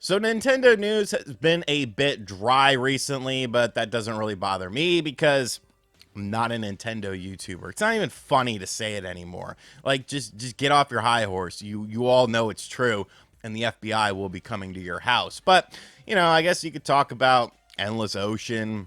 So Nintendo news has been a bit dry recently, but that doesn't really bother me because I'm not a Nintendo YouTuber. It's not even funny to say it anymore. Like just get off your high horse. You all know it's true, and the FBI will be coming to your house. But, I guess you could talk about Endless Ocean,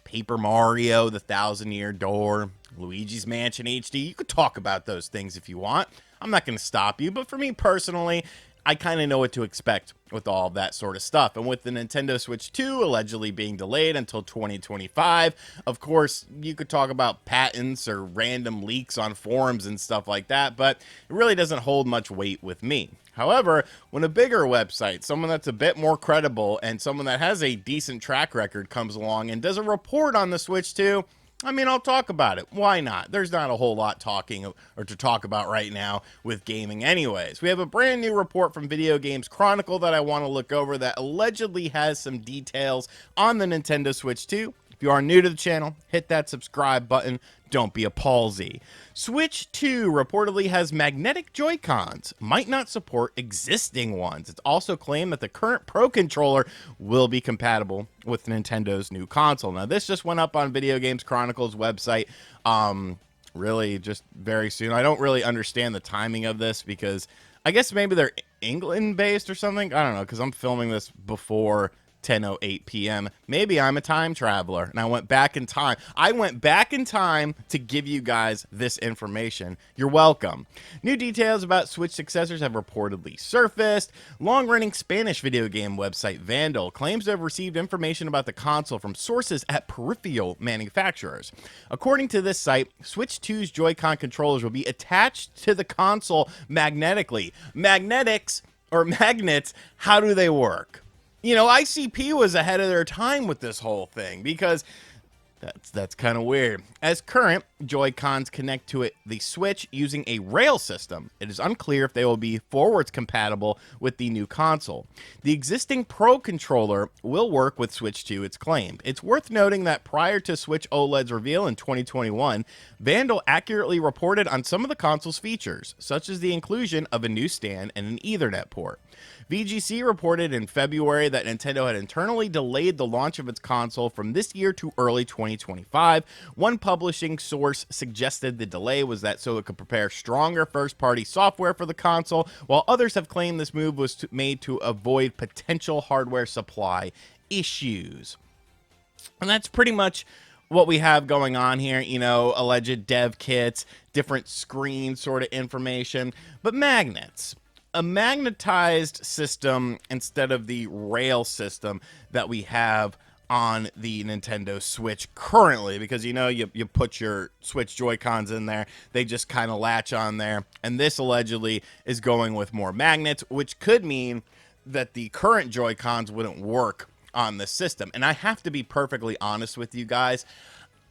Paper Mario, The Thousand Year Door, Luigi's Mansion HD. You could talk about those things if you want. I'm not going to stop you, but for me personally, I kind of know what to expect with all of that sort of stuff. And with the Nintendo Switch 2 allegedly being delayed until 2025, of course, you could talk about patents or random leaks on forums and stuff like that, but it really doesn't hold much weight with me. However, when a bigger website, someone that's a bit more credible and someone that has a decent track record comes along and does a report on the Switch 2, I'll talk about it. Why not? There's not a whole lot to talk about right now with gaming anyways. We have a brand new report from Video Games Chronicle that I want to look over that allegedly has some details on the Nintendo Switch 2. If you are new to the channel, hit that subscribe button. Don't be a palsy. Switch 2 reportedly has magnetic Joy-Cons, might not support existing ones. It's also claimed that the current Pro Controller will be compatible with Nintendo's new console. Now, this just went up on Video Games Chronicle's website, really just very soon. I don't really understand the timing of this because I guess maybe they're England-based or something. I don't know, because I'm filming this before 10:08 p.m. Maybe I'm a time traveler and I went back in time. I went back in time to give you guys this information. You're welcome. New details about Switch successors have reportedly surfaced. Long-running Spanish video game website Vandal claims to have received information about the console from sources at peripheral manufacturers. According to this site, Switch 2's Joy-Con controllers will be attached to the console magnetically. Magnetics or magnets, how do they work? ICP was ahead of their time with this whole thing because that's kind of weird. As current Joy-Cons connect to the Switch using a rail system, it is unclear if they will be forwards compatible with the new console. The existing Pro Controller will work with Switch 2, it's claimed. It's worth noting that prior to Switch OLED's reveal in 2021, Vandal accurately reported on some of the console's features, such as the inclusion of a new stand and an Ethernet port. VGC reported in February that Nintendo had internally delayed the launch of its console from this year to early 2025. One publishing source suggested the delay was that so it could prepare stronger first-party software for the console, while others have claimed this move was made to avoid potential hardware supply issues. And that's pretty much what we have going on here, alleged dev kits, different screen sort of information, but magnets. A magnetized system instead of the rail system that we have on the Nintendo Switch currently, because you put your Switch Joy-Cons in there, they just kind of latch on there, and this allegedly is going with more magnets, which could mean that the current Joy-Cons wouldn't work on the system. And I have to be perfectly honest with you guys,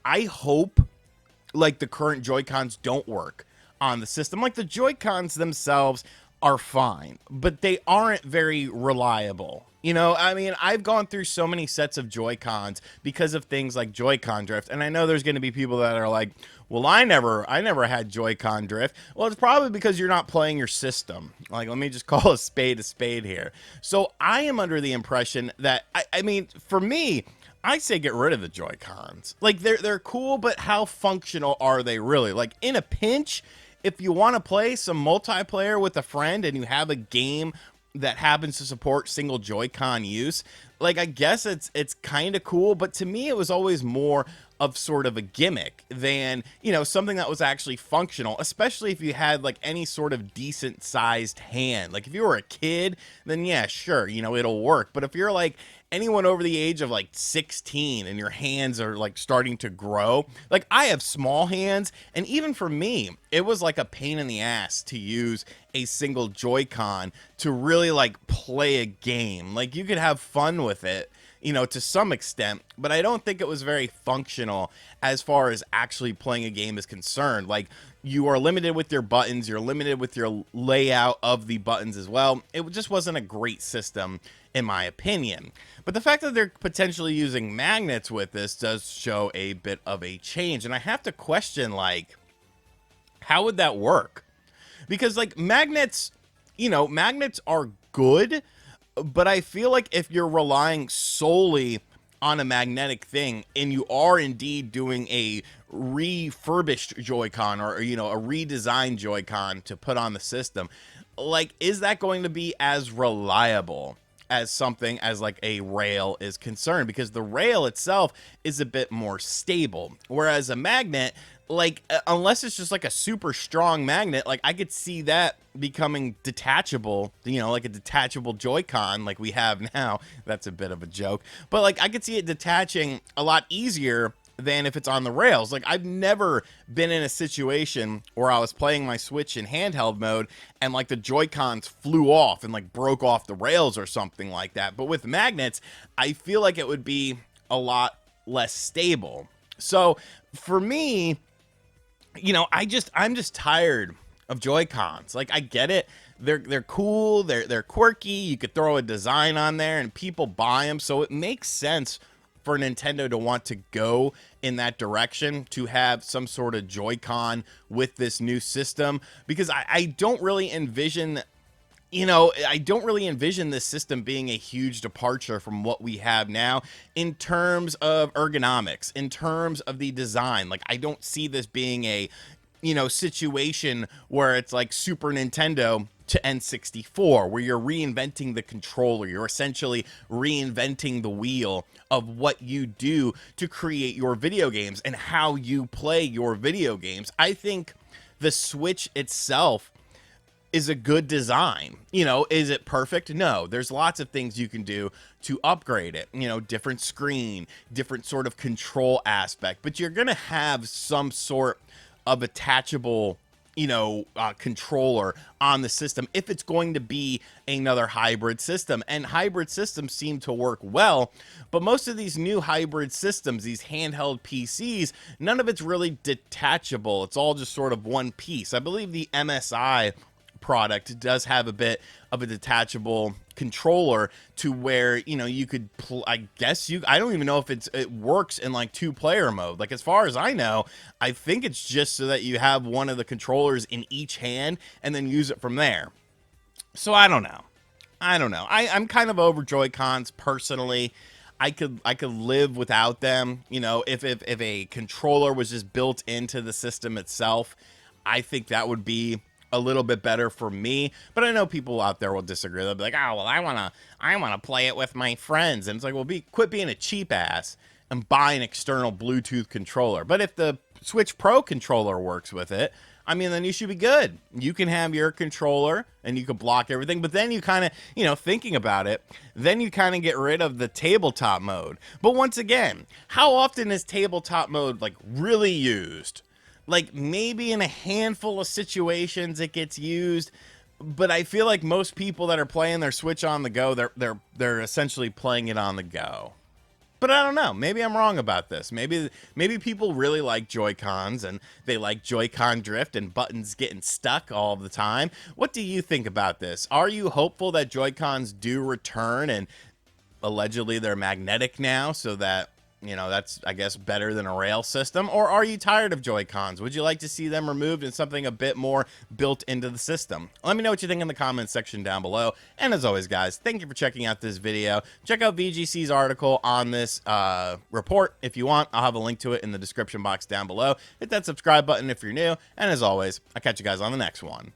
I hope the current Joy-Cons don't work on the system. The Joy-Cons themselves are fine, but they aren't very reliable. I've gone through so many sets of Joy-Cons because of things like Joy-Con drift, and I know there's going to be people that are like, well, I never had Joy-Con drift. Well, it's probably because you're not playing your system. Let me just call a spade here. So I am under the impression that, for me, I say get rid of the Joy-Cons. They're cool, but how functional are they really? In a pinch, if you want to play some multiplayer with a friend and you have a game that happens to support single Joy-Con use, I guess it's kind of cool, but to me it was always more of sort of a gimmick than, something that was actually functional, especially if you had any sort of decent sized hand. If you were a kid, then yeah, sure, it'll work. But if you're anyone over the age of 16 and your hands are starting to grow, I have small hands, and even for me it was a pain in the ass to use a single Joy-Con to really play a game. You could have fun with it, to some extent, but I don't think it was very functional as far as actually playing a game is concerned. You are limited with your buttons, you're limited with your layout of the buttons as well. It just wasn't a great system, in my opinion. But the fact that they're potentially using magnets with this does show a bit of a change, and I have to question, how would that work? Because, magnets, magnets are good, But I feel like if you're relying solely on a magnetic thing and you are indeed doing a refurbished Joy-Con, or a redesigned Joy-Con to put on the system, like, is that going to be as reliable as something as like a rail is concerned? Because the rail itself is a bit more stable, whereas a magnet, like, unless it's just like a super strong magnet, like, I could see that becoming detachable, like a detachable Joy-Con like we have now. That's a bit of a joke, but like, I could see it detaching a lot easier than if it's on the rails. Like, I've never been in a situation where I was playing my Switch in handheld mode and like the Joy-Cons flew off and like broke off the rails or something like that. But with magnets, I feel like it would be a lot less stable. So for me, I'm just tired of Joy-Cons. Like, I get it. They're cool. They're quirky. You could throw a design on there and people buy them. So it makes sense for Nintendo to want to go in that direction, to have some sort of Joy-Con with this new system, because I don't really envision this system being a huge departure from what we have now in terms of ergonomics, in terms of the design. Like, I don't see this being a, situation where it's like Super Nintendo to N64, where you're reinventing the controller. You're essentially reinventing the wheel of what you do to create your video games and how you play your video games. I think the Switch itself is a good design. Is it perfect? No. There's lots of things you can do to upgrade it. Different screen, different sort of control aspect, but you're going to have some sort of attachable controller on the system if it's going to be another hybrid system. And hybrid systems seem to work well, but most of these new hybrid systems, these handheld PCs, none of it's really detachable. It's all just sort of one piece. I believe the MSI product does have a bit of a detachable controller to where you could I don't even know if it works in like 2-player mode. Like, as far as I know, I think it's just so that you have one of the controllers in each hand and then use it from there. So I don't know. I'm kind of over Joy-Cons personally. I could live without them. If a controller was just built into the system itself, I think that would be a little bit better for me. But I know people out there will disagree. They'll be like, oh, well, I wanna play it with my friends. And it's like, well, quit being a cheap ass and buy an external Bluetooth controller. But if the Switch Pro controller works with it, I mean, then you should be good. You can have your controller and you can block everything. But then you kind of, thinking about it, then you kind of get rid of the tabletop mode. But once again, how often is tabletop mode like really used? Like, maybe in a handful of situations it gets used, but I feel like most people that are playing their Switch on the go, they're essentially playing it on the go. But I don't know. Maybe I'm wrong about this. Maybe people really like Joy-Cons and they like Joy-Con drift and buttons getting stuck all the time. What do you think about this? Are you hopeful that Joy-Cons do return, and allegedly they're magnetic now, so that that's, I guess, better than a rail system? Or are you tired of Joy-Cons? Would you like to see them removed and something a bit more built into the system? Let me know what you think in the comments section down below. And as always, guys, thank you for checking out this video. Check out VGC's article on this report if you want. I'll have a link to it in the description box down below. Hit that subscribe button if you're new. And as always, I'll catch you guys on the next one.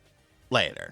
Later.